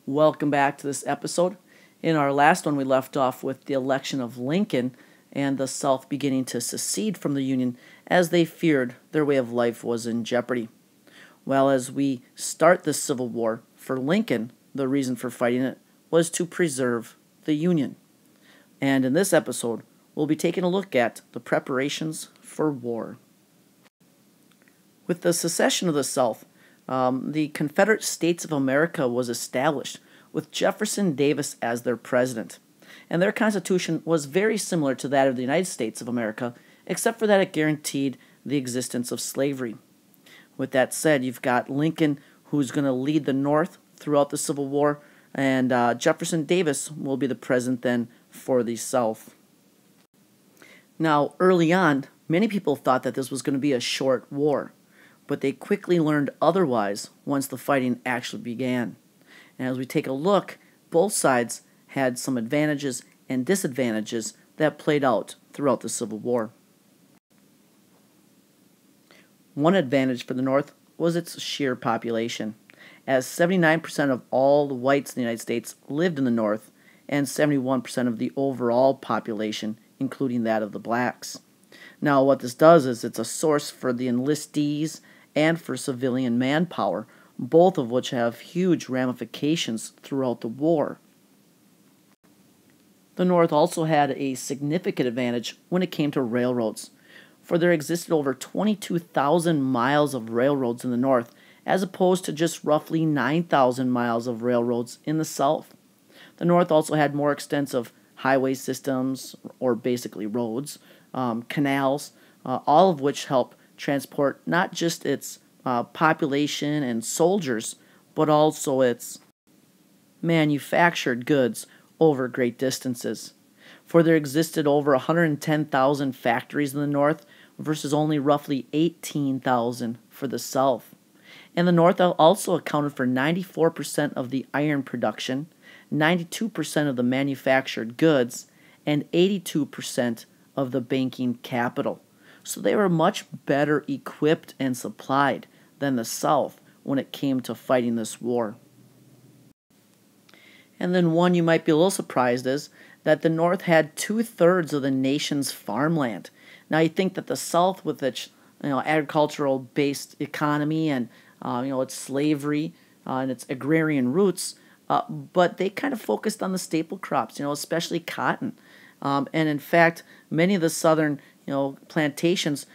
Welcome back to this episode. In our last one, we left off with the election of Lincoln and the South beginning to secede from the Union as they feared their way of life was in jeopardy. Well, as we start this Civil War, for Lincoln, the reason for fighting it was to preserve the Union. And in this episode, we'll be taking a look at the preparations for war. With the secession of the South, the Confederate States of America was established with Jefferson Davis as their president. And their constitution was very similar to that of the United States of America, except for that it guaranteed the existence of slavery. With that said, you've got Lincoln, who's going to lead the North throughout the Civil War, and Jefferson Davis will be the president then for the South. Now, early on, many people thought that this was going to be a short war, but they quickly learned otherwise once the fighting actually began. And as we take a look, both sides had some advantages and disadvantages that played out throughout the Civil War. One advantage for the North was its sheer population, as 79% of all the whites in the United States lived in the North, and 71% of the overall population, including that of the blacks. Now, what this does is it's a source for the enlistees and for civilian manpower, both of which have huge ramifications throughout the war. The North also had a significant advantage when it came to railroads, for there existed over 22,000 miles of railroads in the North, as opposed to just roughly 9,000 miles of railroads in the South. The North also had more extensive highway systems, or basically roads, canals, all of which help transport not just its population and soldiers, but also its manufactured goods over great distances. For there existed over 110,000 factories in the North versus only roughly 18,000 for the South. And the North also accounted for 94% of the iron production, 92% of the manufactured goods, and 82% of the banking capital. So they were much better equipped and supplied than the South when it came to fighting this war. And then one you might be a little surprised is that the North had 2/3 of the nation's farmland. Now you think that the South, with its agricultural-based economy and its slavery and its agrarian roots, but they kind of focused on the staple crops, especially cotton. And in fact, many of the southern plantations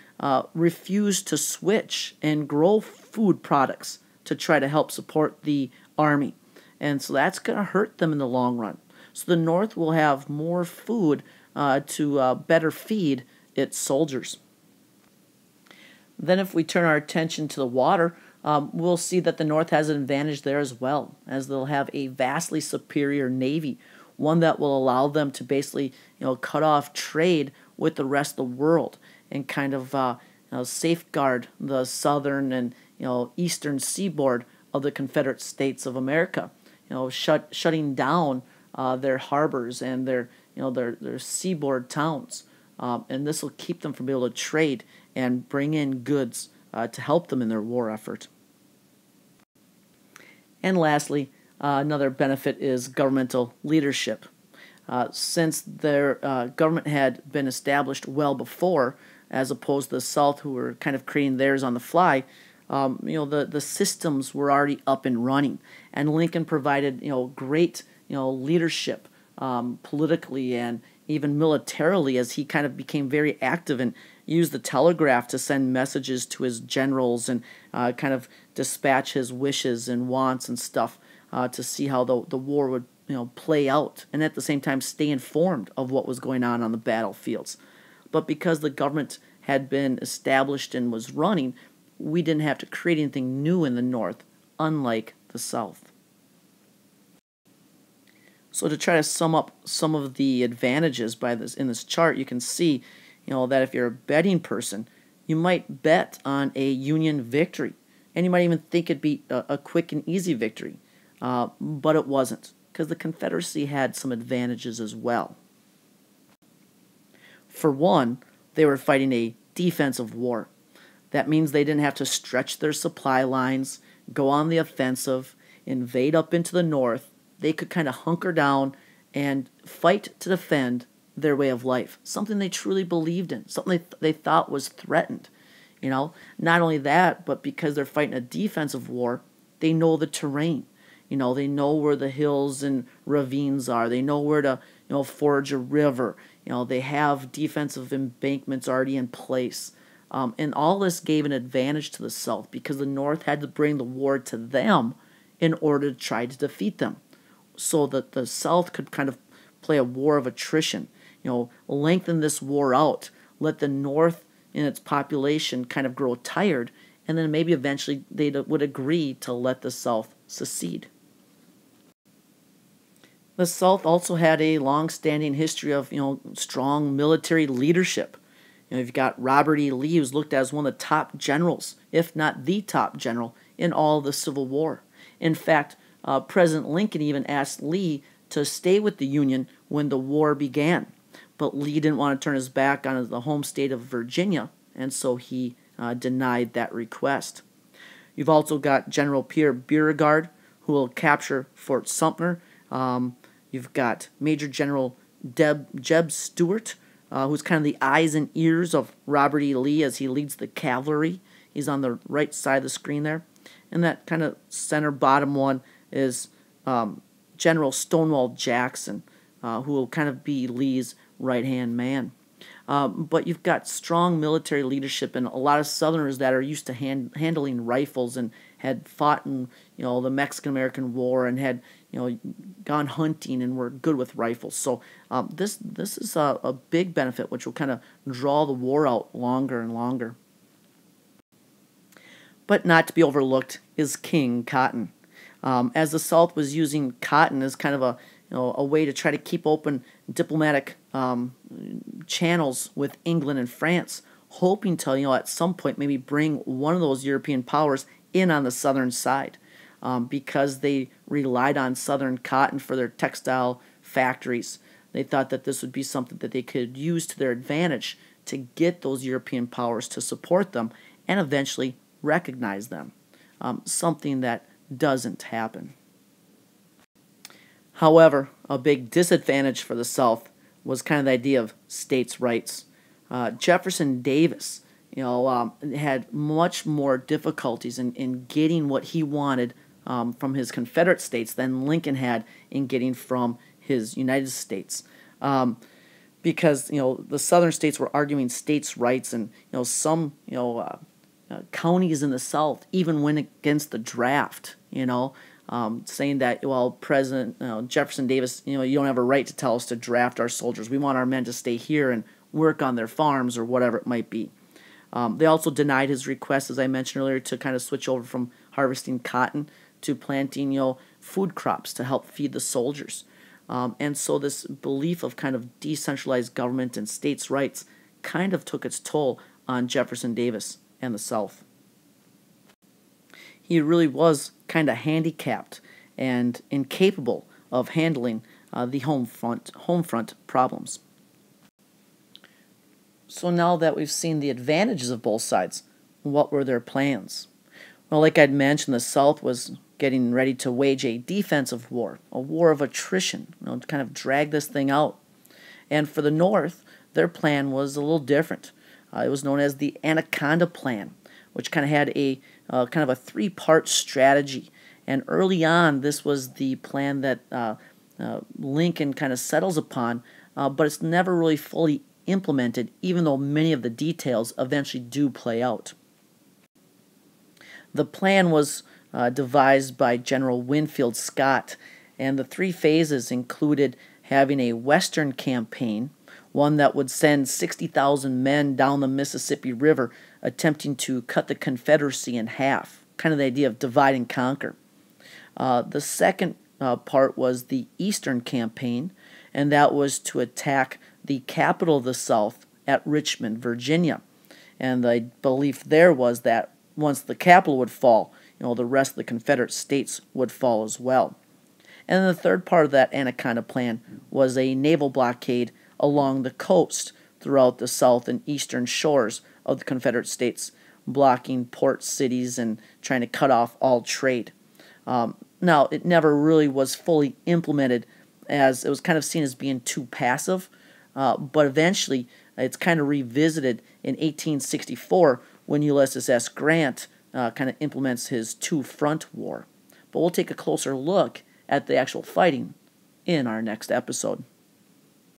refused to switch and grow food products to try to help support the army. And so that's going to hurt them in the long run. So the North will have more food to better feed its soldiers. Then if we turn our attention to the water, we'll see that the North has an advantage there as well, as they'll have a vastly superior navy, one that will allow them to basically cut off trade with the rest of the world and kind of safeguard the southern and eastern seaboard of the Confederate States of America, shutting down their harbors and their seaboard towns, and this will keep them from being able to trade and bring in goods to help them in their war effort. And lastly, another benefit is governmental leadership. Since their government had been established well before, as opposed to the South, who were kind of creating theirs on the fly, the systems were already up and running, and Lincoln provided great leadership politically and even militarily, as he kind of became very active and used the telegraph to send messages to his generals and kind of dispatch his wishes and wants and stuff to see how the war would play out, and at the same time stay informed of what was going on the battlefields. But because the government had been established and was running, we didn't have to create anything new in the North, unlike the South. So to try to sum up some of the advantages in this chart, you can see that if you're a betting person, you might bet on a Union victory, and you might even think it'd be a quick and easy victory, but it wasn't, because the Confederacy had some advantages as well. For one, they were fighting a defensive war. That means they didn't have to stretch their supply lines, go on the offensive, invade up into the North, they could kind of hunker down and fight to defend their way of life, something they truly believed in, something they thought was threatened. Not only that, but because they're fighting a defensive war, they know the terrain. They know where the hills and ravines are. They know where to, forge a river. They have defensive embankments already in place. And all this gave an advantage to the South because the North had to bring the war to them in order to try to defeat them, so that the South could kind of play a war of attrition, lengthen this war out, let the North in its population kind of grow tired, and then maybe eventually they would agree to let the South secede. The South also had a long-standing history of, strong military leadership. You've got Robert E. Lee, who's looked at as one of the top generals, if not the top general, in all of the Civil War. In fact, President Lincoln even asked Lee to stay with the Union when the war began. But Lee didn't want to turn his back on the home state of Virginia, and so he denied that request. You've also got General Pierre Beauregard, who will capture Fort Sumter. You've got Major General Jeb Stuart, who's kind of the eyes and ears of Robert E. Lee as he leads the cavalry. He's on the right side of the screen there. And that kind of center bottom one is General Stonewall Jackson, who will kind of be Lee's right-hand man. But you've got strong military leadership and a lot of Southerners that are used to handling rifles and had fought in the Mexican-American War and had gone hunting and were good with rifles. So this is a big benefit, which will kind of draw the war out longer and longer. But not to be overlooked is King Cotton. As the South was using cotton as kind of a way to try to keep open diplomatic channels with England and France, hoping to at some point maybe bring one of those European powers in on the southern side, because they relied on southern cotton for their textile factories. They thought that this would be something that they could use to their advantage to get those European powers to support them and eventually recognize them, something that doesn't happen. However, a big disadvantage for the South was kind of the idea of states' rights. Jefferson Davis, had much more difficulties in getting what he wanted from his Confederate states than Lincoln had in getting from his United States. Because, the southern states were arguing states' rights, and, some, counties in the South even went against the draft, saying that, President Jefferson Davis, you don't have a right to tell us to draft our soldiers. We want our men to stay here and work on their farms or whatever it might be. They also denied his request, as I mentioned earlier, to kind of switch over from harvesting cotton to planting, food crops to help feed the soldiers. And so this belief of kind of decentralized government and states' rights kind of took its toll on Jefferson Davis and the South. He really was kind of handicapped and incapable of handling the home front problems. So now that we've seen the advantages of both sides, what were their plans? Well, like I'd mentioned, the South was getting ready to wage a defensive war, a war of attrition, to kind of drag this thing out. And for the North, their plan was a little different. It was known as the Anaconda Plan, which kind of had a kind of a three-part strategy. And early on, this was the plan that Lincoln kind of settles upon, but it's never really fully implemented, even though many of the details eventually do play out. The plan was devised by General Winfield Scott, and the three phases included having a western campaign, one that would send 60,000 men down the Mississippi River attempting to cut the Confederacy in half, kind of the idea of divide and conquer. The second part was the eastern campaign, and that was to attack the capital of the South at Richmond, Virginia. And the belief there was that once the capital would fall, the rest of the Confederate states would fall as well. And then the third part of that Anaconda Plan was a naval blockade along the coast throughout the south and eastern shores of the Confederate states, blocking port cities and trying to cut off all trade. Now, it never really was fully implemented, as it was kind of seen as being too passive, but eventually it's kind of revisited in 1864 when Ulysses S. Grant kind of implements his two-front war. But we'll take a closer look at the actual fighting in our next episode.